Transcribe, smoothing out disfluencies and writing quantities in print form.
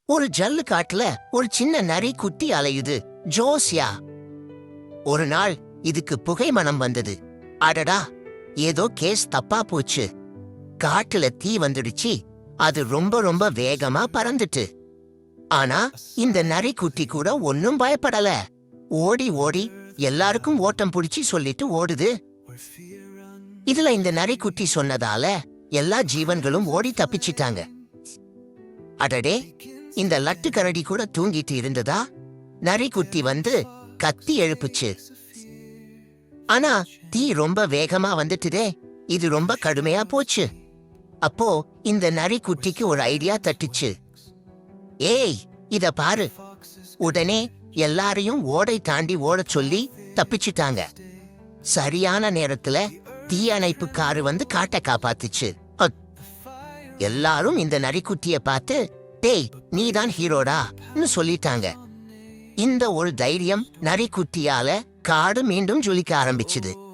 ஒரு ஜல்லு காட்டுல ஒரு சின்ன நரி குட்டி அலையுது. ஜோசியா. ஒரு நாள் இதுக்கு புகை மனம் வந்தது. அடடா, ஏதோ கேஸ் தப்பா போச்சு. காட்டுல தீ வந்துடுச்சு. அது ரொம்ப ரொம்ப வேகமா பறந்துட்டு. ஆனா இந்த நரி குட்டி கூட ஒன்னும் பயப்படல. ஓடி ஓடி எல்லாருக்கும் ஓட்டம் புடிச்சு சொல்லிட்டு ஓடுது. இதுல இந்த நரி குட்டி சொன்னதால எல்லா ஜீவன்களும் ஓடி தப்பிச்சிட்டாங்க. அடடே, இந்த லட்டு கரடி கூட தூங்கிட்டு இருந்ததா? நரி குட்டி வந்து கத்தி எழுப்புச்சு. ஆனா தீ ரொம்ப வேகமா வந்துட்டுதே, இது ரொம்ப கடுமையா போச்சு. அப்போ இந்த நரி குட்டிக்கு ஒரு ஐடியா தட்டுச்சு. ஏய், இத பாரு. உடனே எல்லாரையும் ஓடை தாண்டி ஓடச் சொல்லி தப்பிச்சிட்டாங்க. சரியான நேரத்துல தீயணைப்பு காரு வந்து காட்ட காப்பாத்துச்சு. எல்லாரும் இந்த நரிக்குட்டிய பார்த்து, டேய், நீதான் ஹீரோடான்னு சொல்லிட்டாங்க. இந்த ஒரு தைரியம் நரிக்குட்டியால காடு மீண்டும் ஜொலிக்க ஆரம்பிச்சுது.